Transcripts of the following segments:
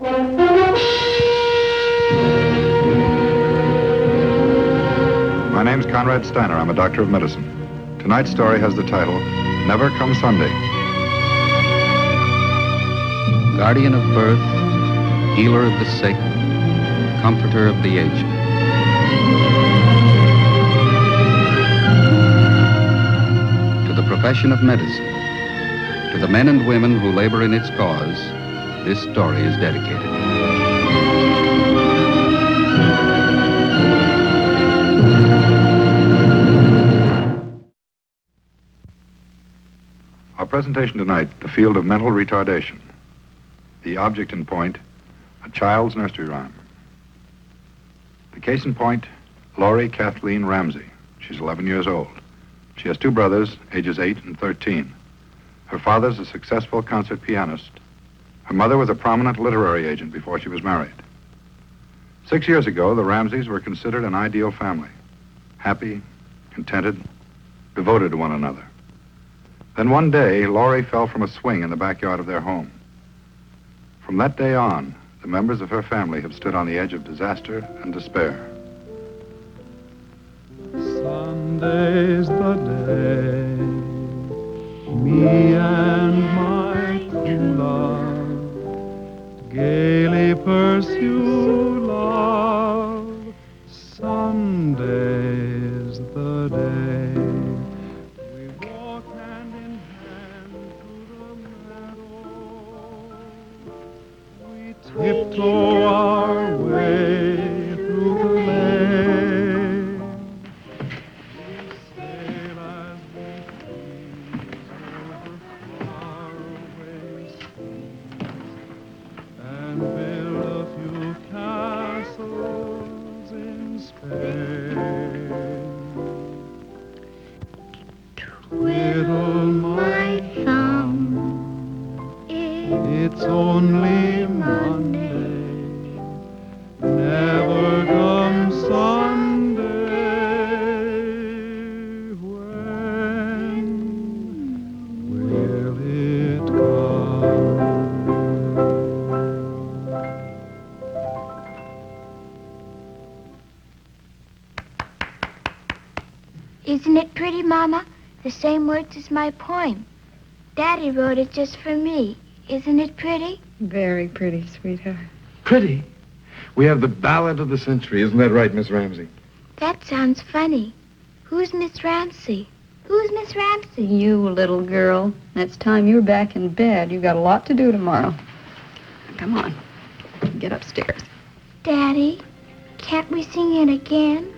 My name's Konrad Styner. I'm a doctor of medicine. Tonight's story has the title, Never Come Sunday. Guardian of birth, healer of the sick, comforter of the aged. To the profession of medicine, to the men and women who labor in its cause, this story is dedicated. Our presentation tonight, the field of mental retardation. The object in point, a child's nursery rhyme. The case in point, Laurie Kathleen Ramsey. She's 11 years old. She has two brothers, ages 8 and 13. Her father's a successful concert pianist. Her mother was a prominent literary agent before she was married. 6 years ago, the Ramseys were considered an ideal family. Happy, contented, devoted to one another. Then one day, Laurie fell from a swing in the backyard of their home. From that day on, the members of her family have stood on the edge of disaster and despair. Sunday's the day, me and my true love gaily pursue love. Sunday's the day. We walk hand in hand through the meadow. We tiptoe our way through the lane. We sail as we please over faraway seas and build a few castles in Spain. Twiddle my thumb, it's only Monday, never comes Sunday. When will it come? Isn't it pretty, Mama? The same words as my poem. Daddy wrote it just for me. Isn't it pretty? Very pretty, sweetheart. Pretty? We have the ballad of the century. Isn't that right, Miss Ramsey? That sounds funny. Who's Miss Ramsey? Who's Miss Ramsey? You little girl. It's time you're back in bed. You've got a lot to do tomorrow. Come on. Get upstairs. Daddy, can't we sing it again?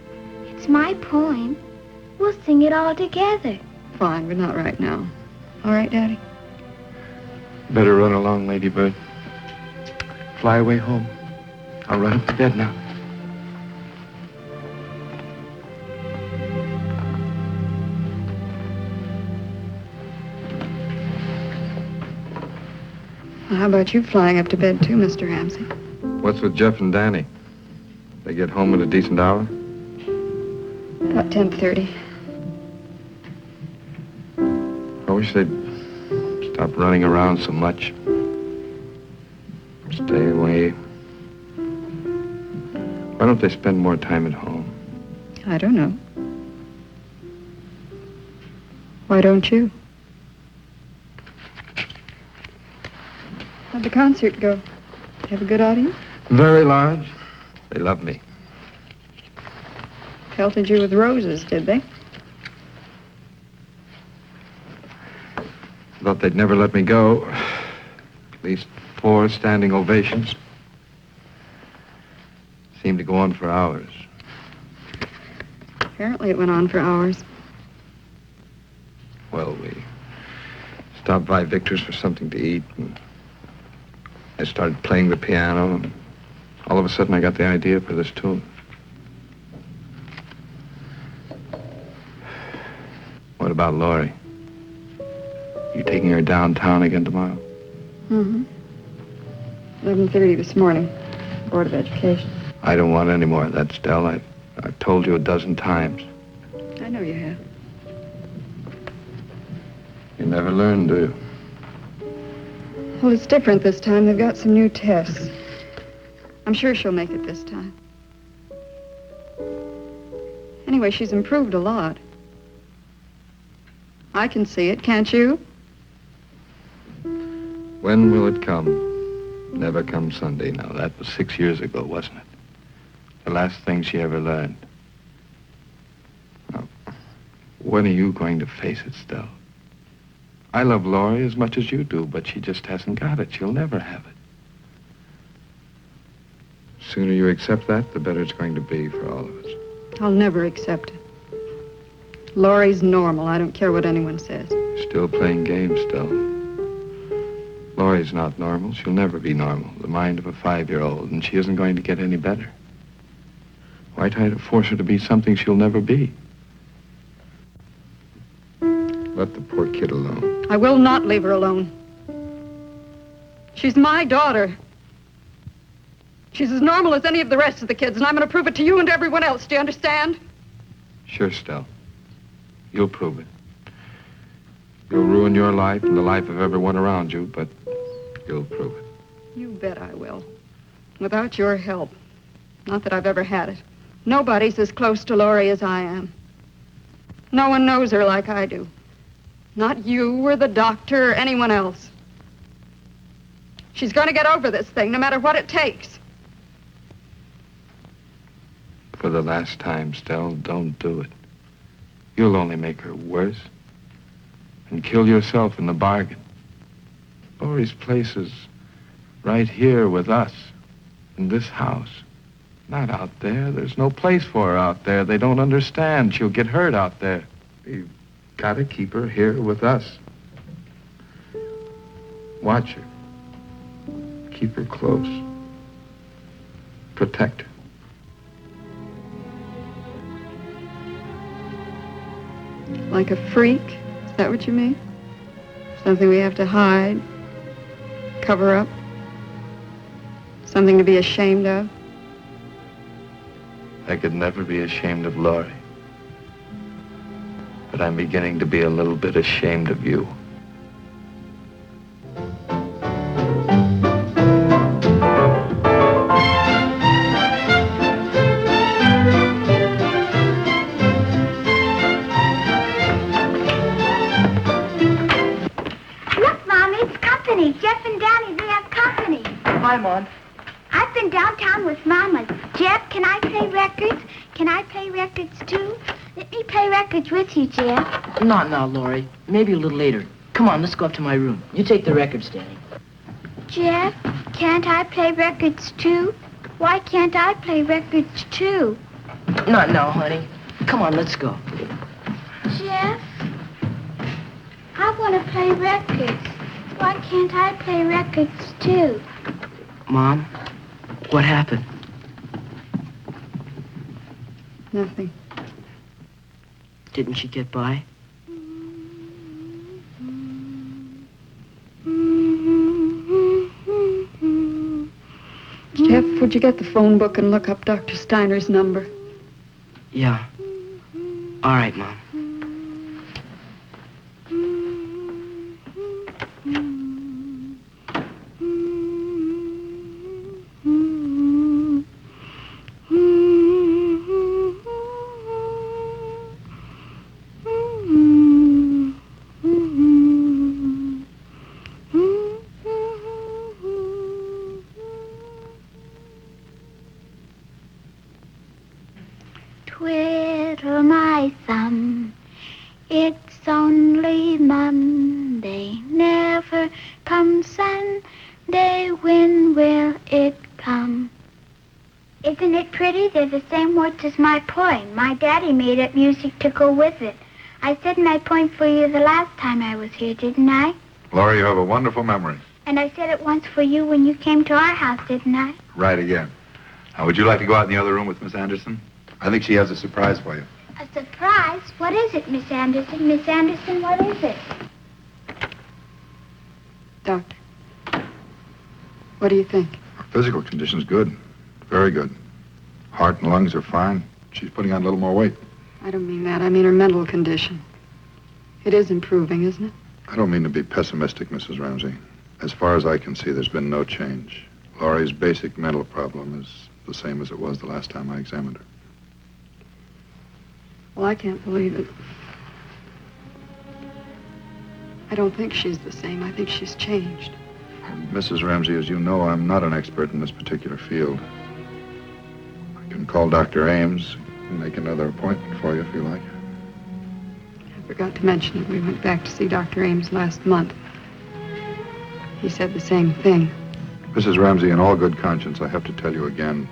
It's my poem. We'll sing it all together. Fine, but not right now. All right, Daddy? Better run along, Ladybird. Fly away home. I'll run up to bed now. Well, how about you flying up to bed, too, Mr. Ramsey? What's with Jeff and Danny? They get home at a decent hour? About 10:30. I wish they'd stop running around so much. Stay away. Why don't they spend more time at home? I don't know. Why don't you? How'd the concert go? Have a good audience? Very large. They love me. Pelted you with roses, did they? Thought they'd never let me go. At least 4 standing ovations. Seemed to go on for hours. Apparently it went on for hours. Well, we stopped by Victor's for something to eat, and I started playing the piano, and all of a sudden I got the idea for this tune. What about Laurie? You taking her downtown again tomorrow? Mm-hmm. 11:30 this morning. Board of Education. I don't want any more of that, Stell. I've told you a dozen times. I know you have. You never learn, do you? Well, it's different this time. They've got some new tests. I'm sure she'll make it this time. Anyway, she's improved a lot. I can see it, can't you? When will it come? Never come Sunday. Now, that was 6 years ago, wasn't it? The last thing she ever learned. Now, when are you going to face it, Stell? I love Laurie as much as you do, but she just hasn't got it. She'll never have it. The sooner you accept that, the better it's going to be for all of us. I'll never accept it. Laurie's normal. I don't care what anyone says. Still playing games, Stell. Laurie's not normal. She'll never be normal. The mind of a 5-year-old, and she isn't going to get any better. Why try to force her to be something she'll never be? Let the poor kid alone. I will not leave her alone. She's my daughter. She's as normal as any of the rest of the kids, and I'm going to prove it to you and to everyone else. Do you understand? Sure, Stell. You'll prove it. You'll ruin your life and the life of everyone around you, but you'll prove it. You bet I will. Without your help. Not that I've ever had it. Nobody's as close to Laurie as I am. No one knows her like I do. Not you or the doctor or anyone else. She's going to get over this thing, no matter what it takes. For the last time, Stell, don't do it. You'll only make her worse. And kill yourself in the bargain. Laurie's place is right here with us, in this house. Not out there. There's no place for her out there. They don't understand. She'll get hurt out there. You've got to keep her here with us. Watch her. Keep her close. Protect her. Like a freak? Is that what you mean? Something we have to hide, cover up? Something to be ashamed of? I could never be ashamed of Laurie. But I'm beginning to be a little bit ashamed of you. Jeff and Danny, they have company. Hi, Mom. I've been downtown with Mama. Jeff, can I play records? Can I play records, too? Let me play records with you, Jeff. Not now, Laurie. Maybe a little later. Come on, let's go up to my room. You take the records, Danny. Jeff, can't I play records, too? Why can't I play records, too? Not now, honey. Come on, let's go. Jeff, I want to play records. Why can't I play records, too? Mom, what happened? Nothing. Didn't she get by? Jeff, would you get the phone book and look up Dr. Steiner's number? Yeah. All right, Mom. Twiddle my thumb, it's only Monday, never come Sunday, when will it come? Isn't it pretty? They're the same words as my poem. My daddy made up music to go with it. I said my poem for you the last time I was here, didn't I? Laurie, you have a wonderful memory. And I said it once for you when you came to our house, didn't I? Right again. Now, would you like to go out in the other room with Miss Anderson? I think she has a surprise for you. A surprise? What is it, Miss Anderson? Miss Anderson, what is it? Doctor, what do you think? Her physical condition's good. Very good. Heart and lungs are fine. She's putting on a little more weight. I don't mean that. I mean her mental condition. It is improving, isn't it? I don't mean to be pessimistic, Mrs. Ramsey. As far as I can see, there's been no change. Laurie's basic mental problem is the same as it was the last time I examined her. Well, I can't believe it. I don't think she's the same. I think she's changed. Mrs. Ramsey, as you know, I'm not an expert in this particular field. I can call Dr. Ames and make another appointment for you if you like. I forgot to mention it. We went back to see Dr. Ames last month. He said the same thing. Mrs. Ramsey, in all good conscience, I have to tell you again,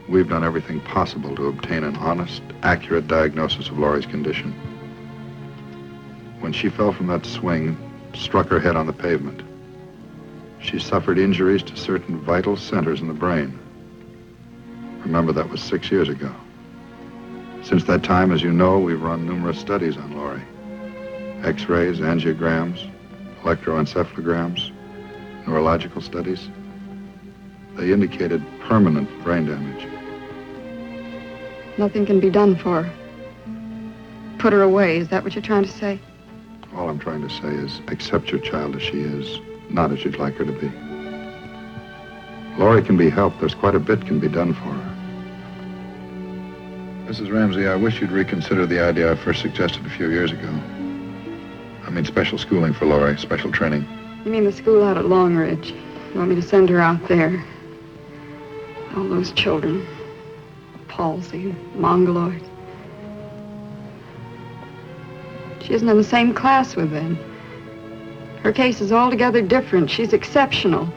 we've done everything possible to obtain an honest, accurate diagnosis of Laurie's condition. When she fell from that swing, struck her head on the pavement, she suffered injuries to certain vital centers in the brain. Remember, that was 6 years ago. Since that time, as you know, we've run numerous studies on Laurie. X-rays, angiograms, electroencephalograms, neurological studies. They indicated permanent brain damage. Nothing can be done for her. Put her away, is that what you're trying to say? All I'm trying to say is accept your child as she is, not as you'd like her to be. Laurie can be helped. There's quite a bit can be done for her. Mrs. Ramsey, I wish you'd reconsider the idea I first suggested a few years ago. I mean special schooling for Laurie, special training. You mean the school out at Long Ridge? You want me to send her out there? All those children. Palsy, mongoloids. She isn't in the same class with them. Her case is altogether different. She's exceptional.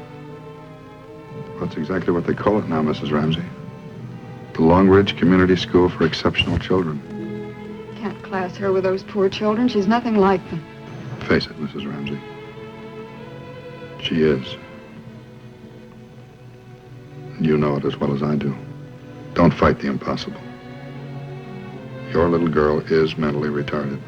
That's exactly what they call it now, Mrs. Ramsey. The Long Ridge Community School for Exceptional Children. Can't class her with those poor children. She's nothing like them. Face it, Mrs. Ramsey. She is. And you know it as well as I do. Don't fight the impossible. Your little girl is mentally retarded.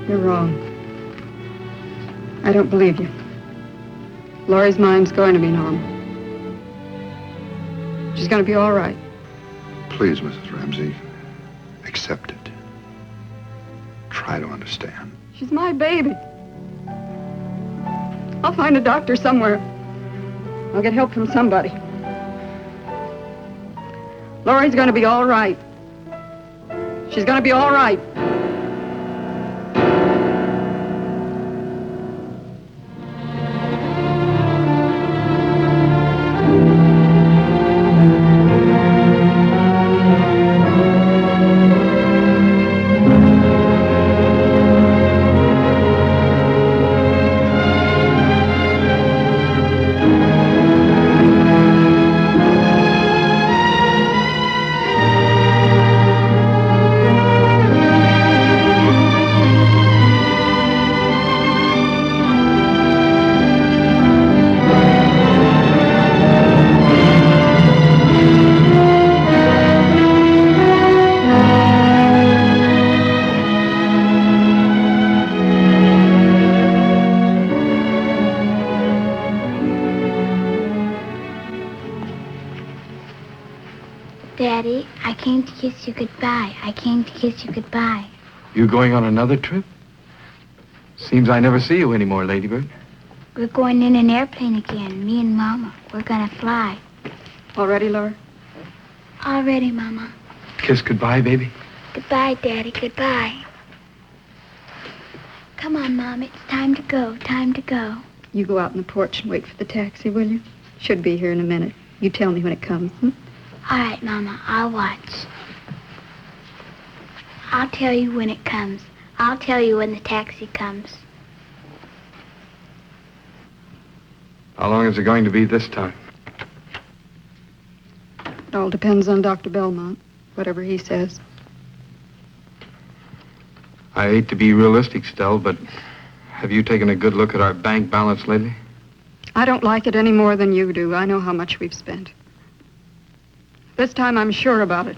You're wrong. I don't believe you. Laurie's mind's going to be normal. She's going to be all right. Please, Mrs. Ramsey, accept it. Try to understand. She's my baby. I'll find a doctor somewhere. I'll get help from somebody. Laurie's going to be all right. She's going to be all right. Daddy, I came to kiss you goodbye. I came to kiss you goodbye. You going on another trip? Seems I never see you anymore, Ladybird. We're going in an airplane again, me and Mama. We're gonna fly. All ready, Laura? All ready, Mama. Kiss goodbye, baby. Goodbye, Daddy, goodbye. Come on, Mom, it's time to go, time to go. You go out on the porch and wait for the taxi, will you? Should be here in a minute. You tell me when it comes, All right, Mama, I'll watch. I'll tell you when it comes. I'll tell you when the taxi comes. How long is it going to be this time? It all depends on Dr. Belmont, whatever he says. I hate to be realistic, Stell, but have you taken a good look at our bank balance lately? I don't like it any more than you do. I know how much we've spent. This time I'm sure about it.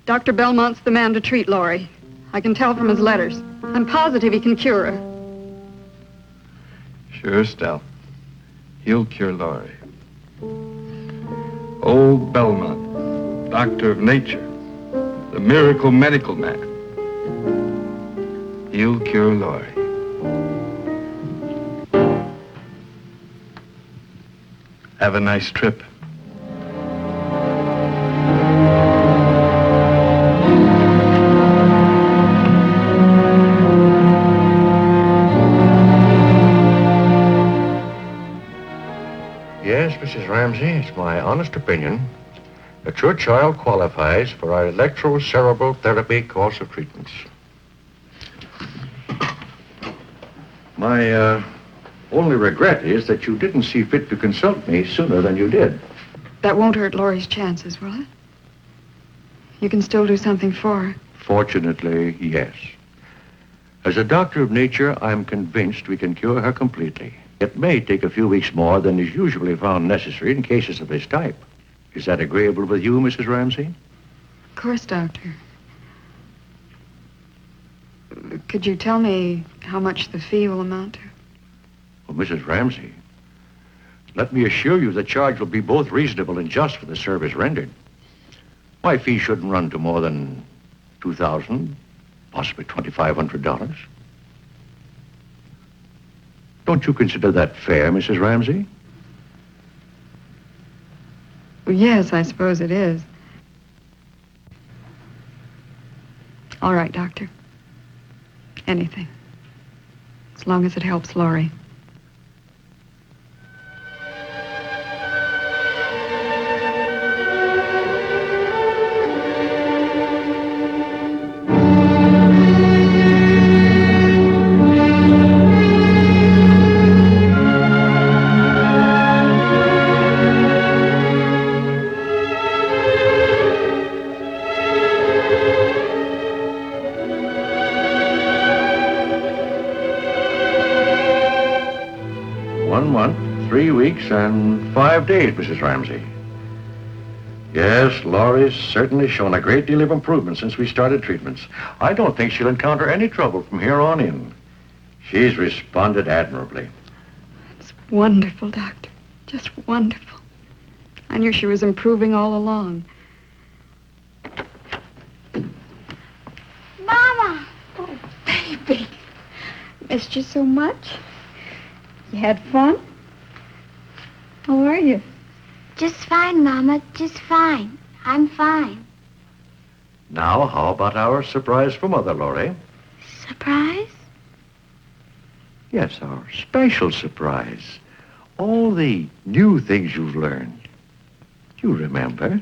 Dr. Belmont's the man to treat Laurie. I can tell from his letters. I'm positive he can cure her. Sure, Stell. He'll cure Laurie. Old Belmont, doctor of nature, the miracle medical man. He'll cure Laurie. Have a nice trip. Yes, Mrs. Ramsey, it's my honest opinion that your child qualifies for our electrocerebral therapy course of treatments. My only regret is that you didn't see fit to consult me sooner than you did. That won't hurt Laurie's chances, will it? You can still do something for her. Fortunately, yes. As a doctor of nature, I'm convinced we can cure her completely. It may take a few weeks more than is usually found necessary in cases of this type. Is that agreeable with you, Mrs. Ramsey? Of course, Doctor. Could you tell me how much the fee will amount to? Well, Mrs. Ramsey, let me assure you the charge will be both reasonable and just for the service rendered. My fee shouldn't run to more than $2,000, possibly $2,500. Don't you consider that fair, Mrs. Ramsey? Well, yes, I suppose it is. All right, Doctor. Anything. As long as it helps Laurie. And 5 days, Mrs. Ramsey. Yes, Laurie's certainly shown a great deal of improvement since we started treatments. I don't think she'll encounter any trouble from here on in. She's responded admirably. It's wonderful, Doctor. Just wonderful. I knew she was improving all along. Mama! Oh, baby. Missed you so much. You had fun? How are you? Just fine, Mama. Just fine. I'm fine. Now, how about our surprise for Mother, Laurie? Surprise? Yes, our special surprise. All the new things you've learned. You remember?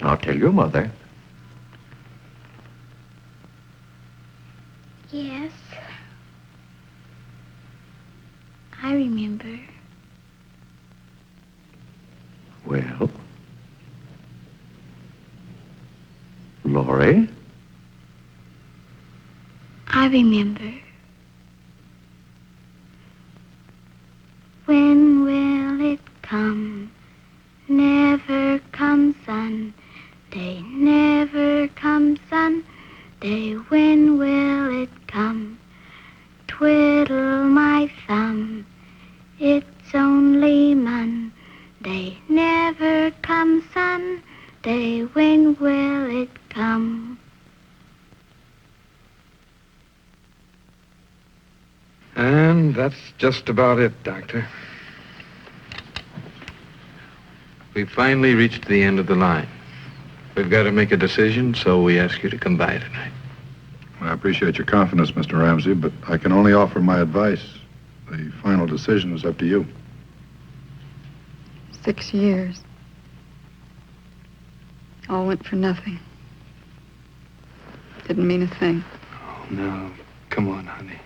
Now tell your mother. Yes. I remember. Well, Laurie? I remember. When will it come? Never come Sunday, never come Sunday. When will it come? Twiddle my thumb, it's only Monday, never come Sunday. When will it come? And that's just about it, Doctor. We've finally reached the end of the line. We've got to make a decision, so we ask you to come by tonight. I appreciate your confidence, Mr. Ramsey, but I can only offer my advice. The final decision is up to you. 6 years. All went for nothing. Didn't mean a thing. Oh, no. Come on, honey.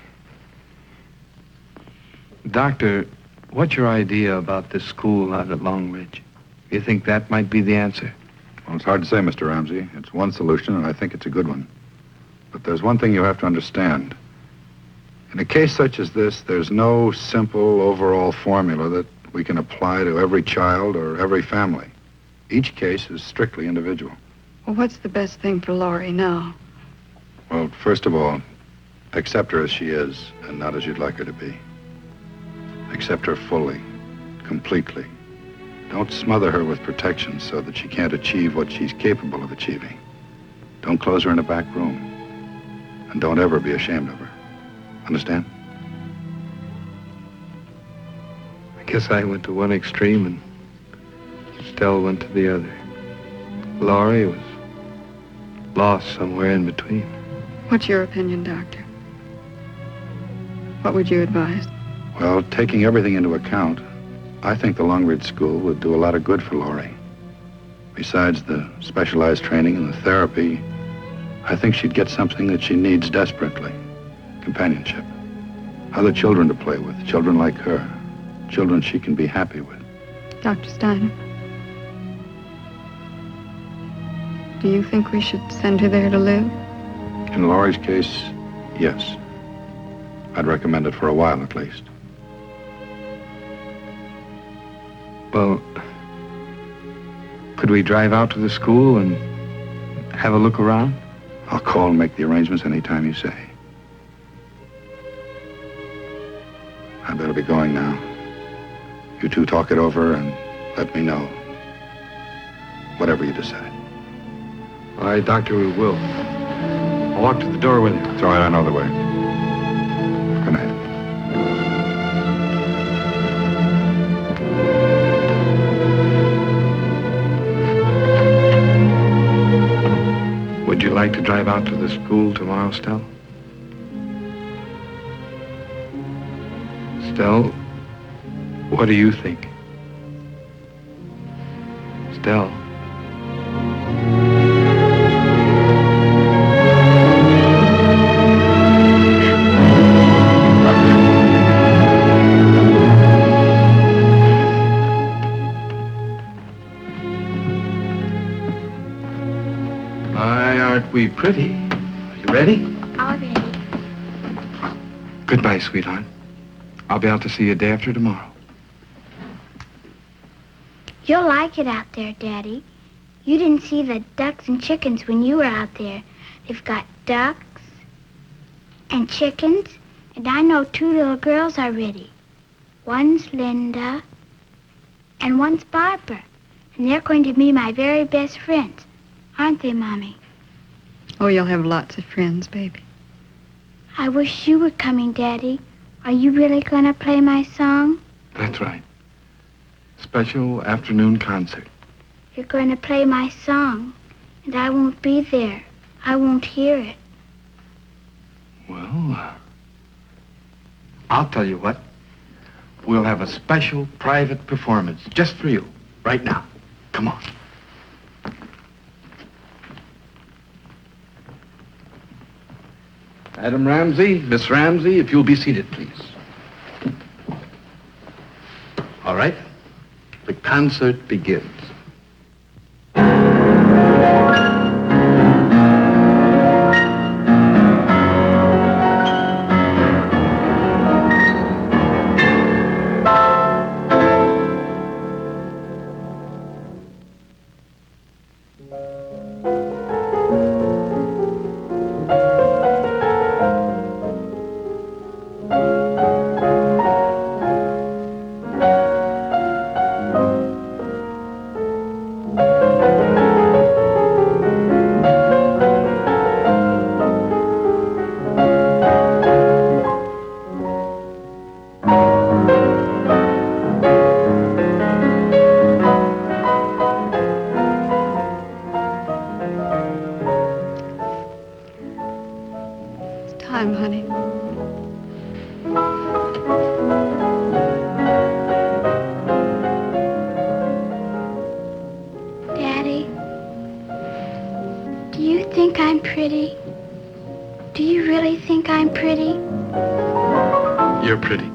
Doctor, what's your idea about this school out at Long Ridge? You think that might be the answer? Well, it's hard to say, Mr. Ramsey. It's one solution, and I think it's a good one. But there's one thing you have to understand. In a case such as this, there's no simple overall formula that we can apply to every child or every family. Each case is strictly individual. Well, what's the best thing for Laurie now? Well, first of all, accept her as she is and not as you'd like her to be. Accept her fully, completely. Don't smother her with protection so that she can't achieve what she's capable of achieving. Don't close her in a back room. And don't ever be ashamed of her. Understand? I guess I went to one extreme and Stell went to the other. Laurie was lost somewhere in between. What's your opinion, Doctor? What would you advise? Well, taking everything into account, I think the Longridge School would do a lot of good for Laurie. Besides the specialized training and the therapy, I think she'd get something that she needs desperately. Companionship. Other children to play with, children like her. Children she can be happy with. Dr. Styner, do you think we should send her there to live? In Laurie's case, yes. I'd recommend it for a while at least. Well, could we drive out to the school and have a look around? I'll call and make the arrangements any time you say. I better be going now. You two talk it over and let me know. Whatever you decide. All right, Doctor, we will. I'll walk to the door with you. It's all right, I know the way. Good night. Would you like to drive out to the school tomorrow, Stell? Stell, what do you think? Stell. Aren't we pretty? Are you ready? All ready. Goodbye, sweetheart. I'll be out to see you day after tomorrow. You'll like it out there, Daddy. You didn't see the ducks and chickens when you were out there. They've got ducks and chickens, and I know 2 little girls already. One's Linda, and one's Barbara. And they're going to be my very best friends. Aren't they, Mommy? Oh, you'll have lots of friends, baby. I wish you were coming, Daddy. Are you really going to play my song? That's right. Special afternoon concert. You're going to play my song, and I won't be there. I won't hear it. Well, I'll tell you what. We'll have a special private performance just for you, right now. Come on. Madam Ramsey, Miss Ramsey, if you'll be seated, please. All right. The concert begins. Time, honey. Daddy, do you think I'm pretty? Do you really think I'm pretty? You're pretty.